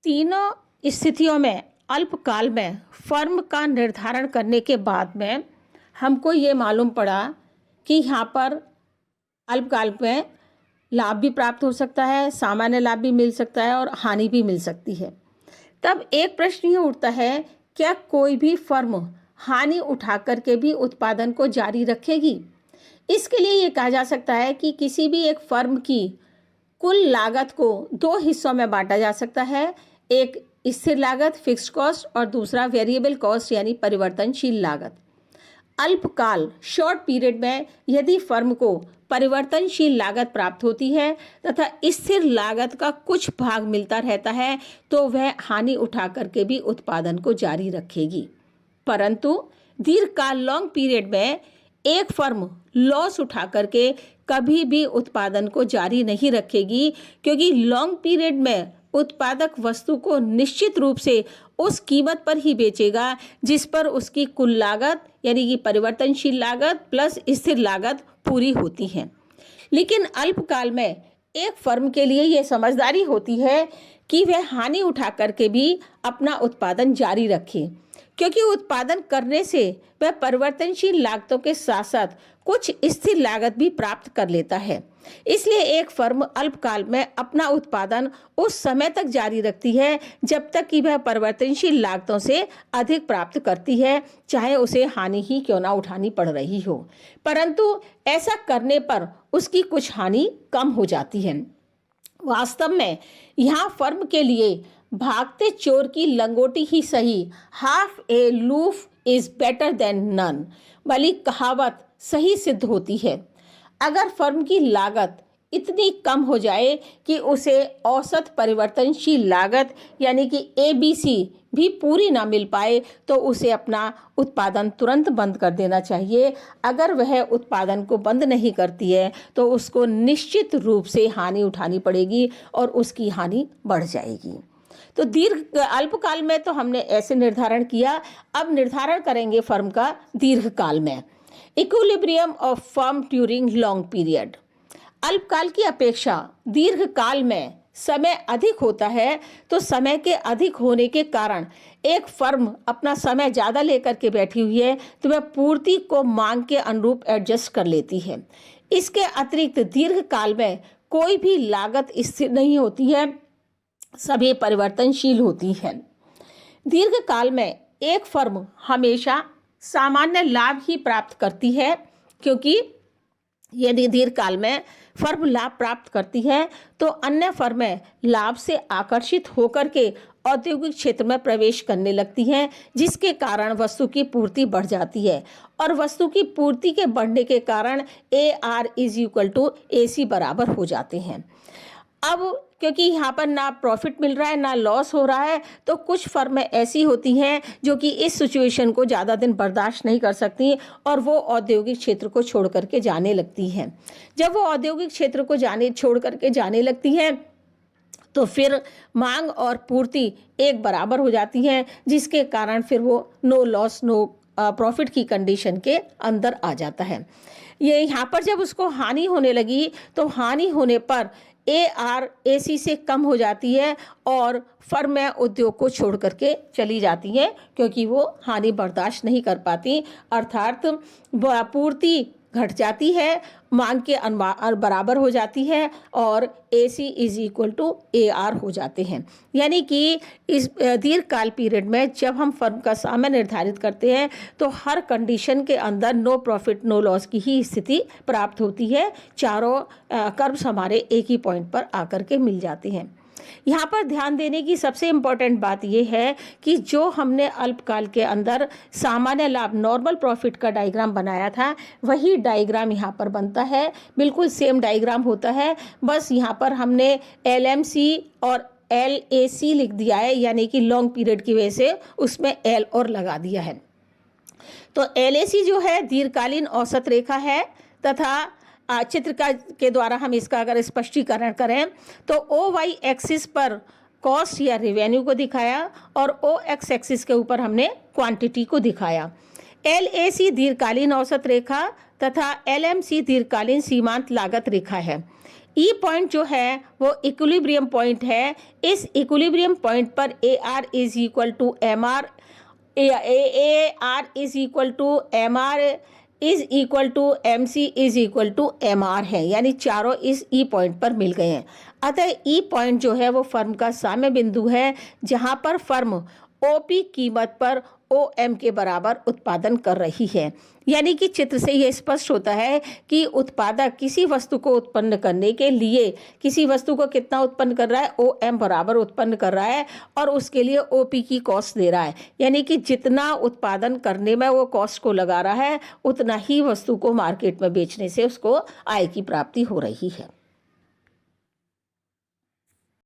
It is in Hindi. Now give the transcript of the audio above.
तीनों स्थितियों में अल्पकाल में फर्म का निर्धारण करने के बाद में हमको ये मालूम पड़ा कि यहाँ पर अल्पकाल में लाभ भी प्राप्त हो सकता है, सामान्य लाभ भी मिल सकता है और हानि भी मिल सकती है। तब एक प्रश्न ये उठता है, क्या कोई भी फर्म हानि उठा करके भी उत्पादन को जारी रखेगी? इसके लिए ये कहा जा सकता है कि किसी भी एक फर्म की कुल लागत को दो हिस्सों में बांटा जा सकता है, एक स्थिर लागत फिक्स्ड कॉस्ट और दूसरा वेरिएबल कॉस्ट यानी परिवर्तनशील लागत। अल्पकाल शॉर्ट पीरियड में यदि फर्म को परिवर्तनशील लागत प्राप्त होती है तथा स्थिर लागत का कुछ भाग मिलता रहता है तो वह हानि उठा करके भी उत्पादन को जारी रखेगी। परंतु दीर्घकाल लॉन्ग पीरियड में एक फर्म लॉस उठा करके कभी भी उत्पादन को जारी नहीं रखेगी, क्योंकि लॉन्ग पीरियड में उत्पादक वस्तु को निश्चित रूप से उस कीमत पर ही बेचेगा जिस पर उसकी कुल लागत यानी कि परिवर्तनशील लागत प्लस स्थिर लागत पूरी होती है। लेकिन अल्पकाल में एक फर्म के लिए यह समझदारी होती है कि वह हानि उठा करके भी अपना उत्पादन जारी रखे, क्योंकि उत्पादन करने से वह परिवर्तनशील लागतों के साथ साथ कुछ स्थिर लागत भी प्राप्त कर लेता है। इसलिए एक फर्म अल्पकाल में अपना उत्पादन उस समय तक जारी रखती है जब तक कि वह परिवर्तनशील लागतों से अधिक प्राप्त करती है, चाहे उसे हानि ही क्यों ना उठानी पड़ रही हो। परंतु ऐसा करने पर उसकी कुछ हानि कम हो जाती है। वास्तव में यहाँ फर्म के लिए भागते चोर की लंगोटी ही सही, half a loaf is better than none वाली कहावत सही सिद्ध होती है। अगर फर्म की लागत इतनी कम हो जाए कि उसे औसत परिवर्तनशील लागत यानी कि ABC भी पूरी ना मिल पाए तो उसे अपना उत्पादन तुरंत बंद कर देना चाहिए। अगर वह उत्पादन को बंद नहीं करती है तो उसको निश्चित रूप से हानि उठानी पड़ेगी और उसकी हानि बढ़ जाएगी। तो अल्पकाल में तो हमने ऐसे निर्धारण किया, अब निर्धारण करेंगे फर्म का दीर्घकाल में। Equilibrium of firm during long period. अल्पकाल की अपेक्षा दीर्घकाल में समय अधिक होता है, तो समय के अधिक होने के कारण एक फर्म अपना समय ज़्यादा लेकर के बैठी हुई है तो वह पूर्ति को मांग के अनुरूप एडजस्ट कर लेती है। इसके अतिरिक्त दीर्घकाल में कोई भी लागत स्थिर नहीं होती है, सभी परिवर्तनशील होती है। दीर्घकाल में एक फर्म हमेशा सामान्य लाभ ही प्राप्त करती है, क्योंकि यदि दीर्घकाल में फर्म लाभ प्राप्त करती है तो अन्य फर्में लाभ से आकर्षित होकर के औद्योगिक क्षेत्र में प्रवेश करने लगती हैं, जिसके कारण वस्तु की पूर्ति बढ़ जाती है और वस्तु की पूर्ति के बढ़ने के कारण AR = AC बराबर हो जाते हैं। अब क्योंकि यहाँ पर ना प्रॉफिट मिल रहा है ना लॉस हो रहा है, तो कुछ फर्में ऐसी होती हैं जो कि इस सिचुएशन को ज़्यादा दिन बर्दाश्त नहीं कर सकती और वो औद्योगिक क्षेत्र को छोड़ करके जाने लगती हैं। जब वो औद्योगिक क्षेत्र को छोड़ करके जाने लगती हैं तो फिर मांग और पूर्ति एक बराबर हो जाती है, जिसके कारण फिर वो नो लॉस नो प्रॉफिट की कंडीशन के अंदर आ जाता है। ये यहाँ पर जब उसको हानि होने लगी तो हानि होने पर AR AC से कम हो जाती है और फर्में उद्योग को छोड़ करके चली जाती हैं, क्योंकि वो हानि बर्दाश्त नहीं कर पाती, अर्थात पूर्ति घट जाती है, मांग के बराबर हो जाती है और AC = AR हो जाते हैं। यानी कि इस दीर्घकाल पीरियड में जब हम फर्म का समय निर्धारित करते हैं तो हर कंडीशन के अंदर नो प्रॉफिट नो लॉस की ही स्थिति प्राप्त होती है। चारों कर्व्स हमारे एक ही पॉइंट पर आकर के मिल जाते हैं। यहाँ पर ध्यान देने की सबसे इम्पॉर्टेंट बात यह है कि जो हमने अल्पकाल के अंदर सामान्य लाभ नॉर्मल प्रॉफिट का डायग्राम बनाया था, वही डायग्राम यहाँ पर बनता है। बिल्कुल सेम डायग्राम होता है, बस यहाँ पर हमने LMC और LAC लिख दिया है, यानी कि लॉन्ग पीरियड की वजह से उसमें L और लगा दिया है। तो LAC जो है दीर्घकालीन औसत रेखा है तथा चित्र के द्वारा हम इसका अगर स्पष्टीकरण करें तो OY एक्सिस पर कॉस्ट या रेवेन्यू को दिखाया और OX एक्सिस के ऊपर हमने क्वांटिटी को दिखाया। LAC दीर्घकालीन औसत रेखा तथा LMC दीर्घकालीन सीमांत लागत रेखा है। ई पॉइंट जो है वो इक्विलिब्रियम पॉइंट है। इस इक्विलिब्रियम पॉइंट पर A R is equal to M R, A R is equal to M R is equal to M C is equal to M R है, यानी चारों इस ई पॉइंट पर मिल गए हैं। अतः ई पॉइंट जो है वो फर्म का साम्य बिंदु है, जहां पर फर्म ओपी कीमत पर ओ एम के बराबर उत्पादन कर रही है। यानी कि चित्र से यह स्पष्ट होता है कि उत्पादक किसी वस्तु को उत्पन्न करने के लिए किसी वस्तु को कितना उत्पन्न कर रहा है, ओ एम बराबर उत्पन्न कर रहा है, और उसके लिए ओ पी की कॉस्ट दे रहा है। यानी कि जितना उत्पादन करने में वो कॉस्ट को लगा रहा है, उतना ही वस्तु को मार्केट में बेचने से उसको आय की प्राप्ति हो रही है।